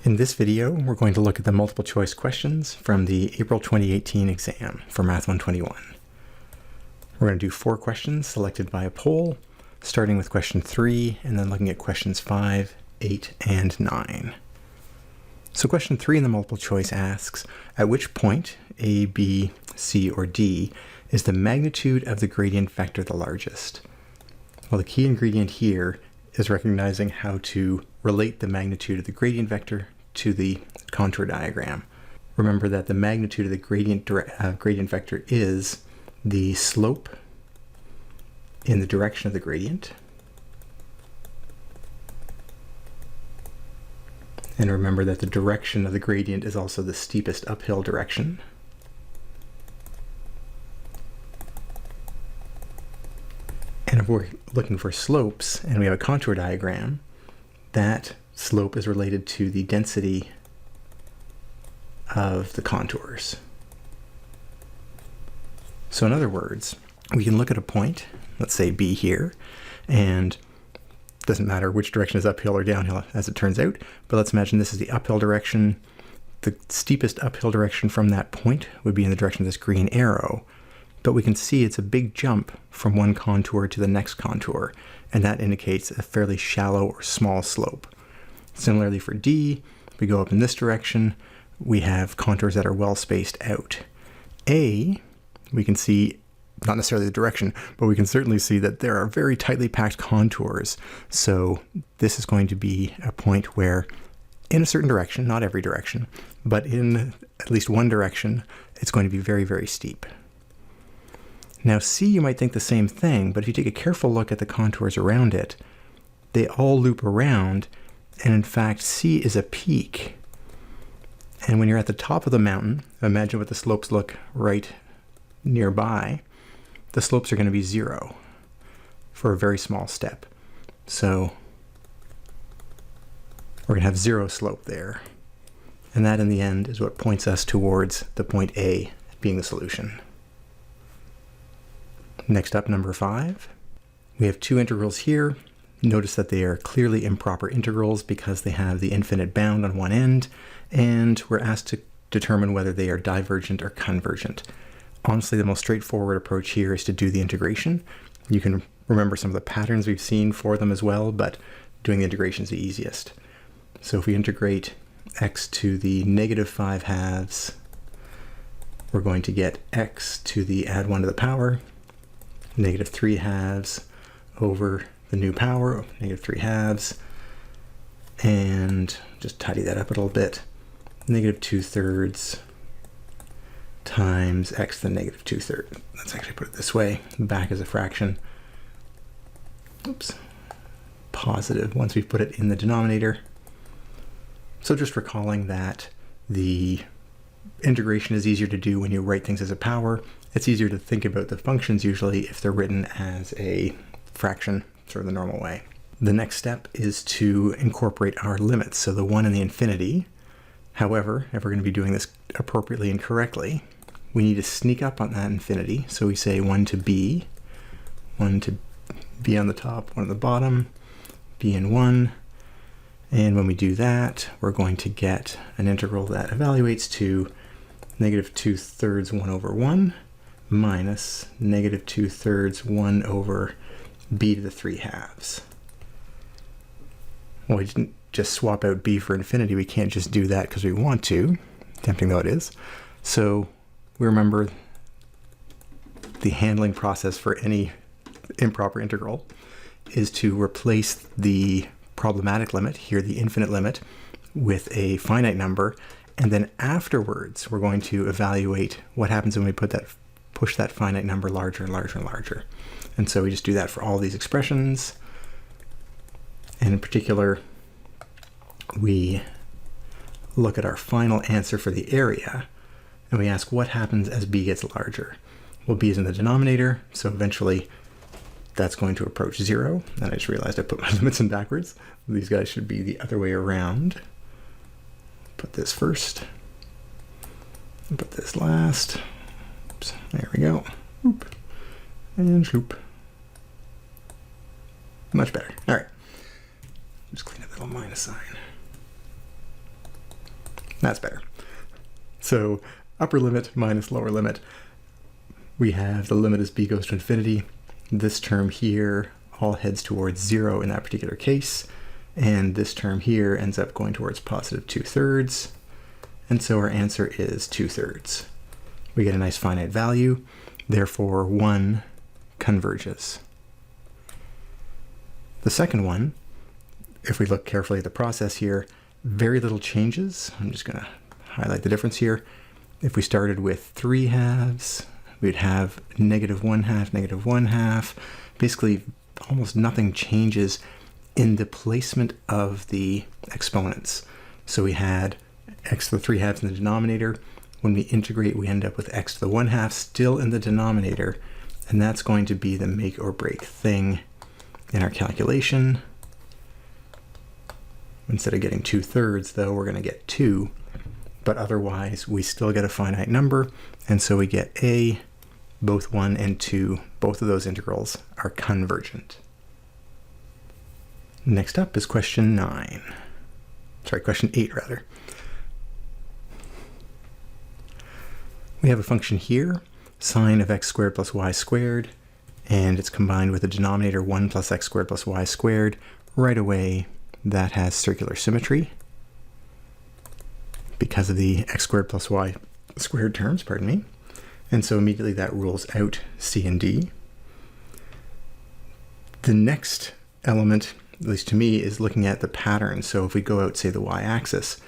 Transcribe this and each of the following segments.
In this video, we're going to look at the multiple choice questions from the April 2018 exam for Math 121. We're going to do 4 questions selected by a poll, starting with question 3 and then looking at questions 5, 8, and 9. So question 3 in the multiple choice asks, at which point, A, B, C, or D, is the magnitude of the gradient vector the largest? Well, the key ingredient here is recognizing how to relate the magnitude of the gradient vector to the contour diagram. Remember that the magnitude of the gradient vector is the slope in the direction of the gradient. And remember that the direction of the gradient is also the steepest uphill direction. And if we're looking for slopes and we have a contour diagram, that slope is related to the density of the contours. So in other words, we can look at a point, let's say B here, and it doesn't matter which direction is uphill or downhill as it turns out, but let's imagine this is the uphill direction. The steepest uphill direction from that point would be in the direction of this green arrow. But we can see it's a big jump from one contour to the next contour, and that indicates a fairly shallow or small slope. Similarly for D, we go up in this direction, we have contours that are well spaced out. A, we can see, not necessarily the direction, but we can certainly see that there are very tightly packed contours. So this is going to be a point where, in a certain direction, not every direction, but in at least one direction, it's going to be very, very steep. Now C, you might think the same thing, but if you take a careful look at the contours around it, they all loop around, and in fact C is a peak. And when you're at the top of the mountain, imagine what the slopes look right nearby, the slopes are going to be 0 for a very small step. So we're going to have 0 slope there. And that in the end is what points us towards the point A being the solution. Next up, number 5. We have 2 integrals here. Notice that they are clearly improper integrals because they have the infinite bound on one end, and we're asked to determine whether they are divergent or convergent. Honestly, the most straightforward approach here is to do the integration. You can remember some of the patterns we've seen for them as well, but doing the integration is the easiest. So if we integrate x to the -5/2, we're going to get x to the add 1 to the power, -3/2 over the new power, -3/2, and just tidy that up a little bit, -2/3 times x to the -2/3. Let's actually put it this way, back as a fraction. Oops, positive once we put it in the denominator. So just recalling that the integration is easier to do when you write things as a power. It's easier to think about the functions usually if they're written as a fraction, sort of the normal way. The next step is to incorporate our limits, so the 1 and the infinity. However, if we're going to be doing this appropriately and correctly, we need to sneak up on that infinity. So we say 1 to b, 1 to b on the top, 1 on the bottom, b and 1. And when we do that, we're going to get an integral that evaluates to -2/3 1 over 1 minus -2/3 1 over b to the 3/2. Well, we didn't just swap out b for infinity. We can't just do that because we want to, tempting though it is. So we remember the handling process for any improper integral is to replace the problematic limit, here the infinite limit, with a finite number, and then afterwards we're going to evaluate what happens when we push that finite number larger and larger and larger. And so we just do that for all these expressions, and in particular we look at our final answer for the area and we ask what happens as b gets larger. Well, b is in the denominator, so eventually that's going to approach 0. And I just realized I put my limits in backwards. These guys should be the other way around. Put this first, and put this last. Oops, there we go. Oop. And shoop. Much better. All right. Just clean up that little minus sign. That's better. So upper limit minus lower limit. We have the limit as b goes to infinity. This term here all heads towards 0 in that particular case. And this term here ends up going towards positive 2/3. And so our answer is 2/3. We get a nice finite value. Therefore, 1 converges. The second one, if we look carefully at the process here, very little changes. I'm just going to highlight the difference here. If we started with 3/2, we'd have -1/2, -1/2. Basically, almost nothing changes in the placement of the exponents. So we had x to the 3/2 in the denominator. When we integrate, we end up with x to the 1/2 still in the denominator, and that's going to be the make or break thing in our calculation. Instead of getting 2/3, though, we're going to get 2, but otherwise we still get a finite number, and so we get a, both 1 and 2, both of those integrals are convergent. Next up is question 8 rather. We have a function here, sine of x squared plus y squared, and it's combined with the denominator 1 plus x squared plus y squared. Right away, that has circular symmetry because of the x squared plus y squared terms, pardon me. And so immediately that rules out C and D. The next element, at least to me, is looking at the pattern. So if we go out, say, the y-axis,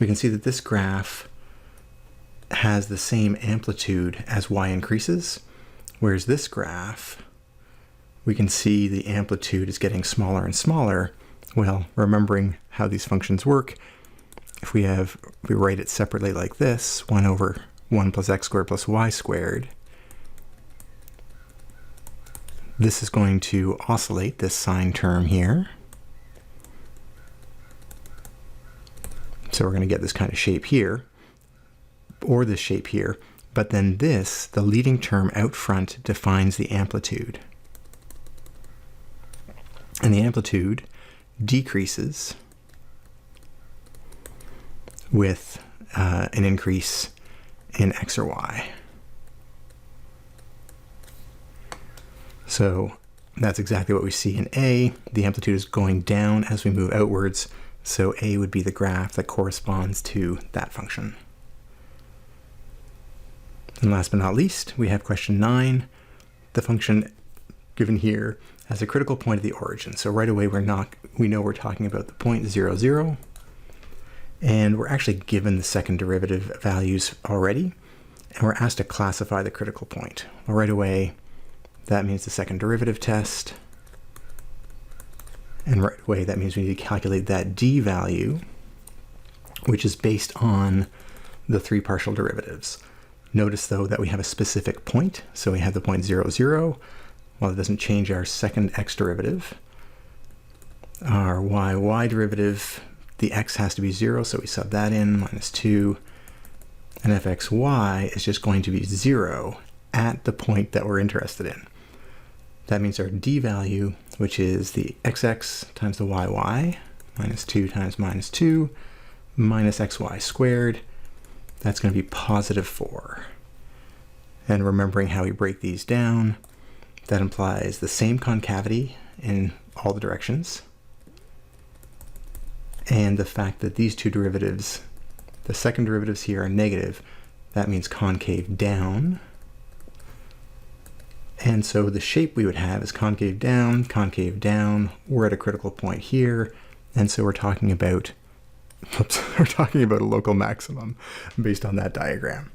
we can see that this graph has the same amplitude as y increases, whereas this graph, we can see the amplitude is getting smaller and smaller. Well, remembering how these functions work, if we write it separately like this, 1 over 1 plus x squared plus y squared, this is going to oscillate this sine term here. So we're going to get this kind of shape here, or this shape here, but then this, the leading term out front, defines the amplitude. And the amplitude decreases with an increase in x or y. So that's exactly what we see in A. The amplitude is going down as we move outwards, so A would be the graph that corresponds to that function. And last but not least, we have question 9. The function given here has a critical point at the origin. So right away we know we're talking about the point 0, 0. And we're actually given the second derivative values already, and we're asked to classify the critical point. Well, right away, that means the second derivative test. And right away, that means we need to calculate that d value, which is based on the 3 partial derivatives. Notice, though, that we have a specific point. So we have the point 0, 0. Well, it doesn't change our second x derivative. Our y derivative, the x has to be 0, so we sub that in, -2. And fxy is just going to be 0 at the point that we're interested in. That means our d value, which is the xx times the yy, -2 times -2, minus xy squared, that's going to be positive 4. And remembering how we break these down, that implies the same concavity in all the directions. And the fact that these two derivatives, the second derivatives here, are negative, that means concave down. And so the shape we would have is concave down, we're at a critical point here, and so we're talking about a local maximum based on that diagram.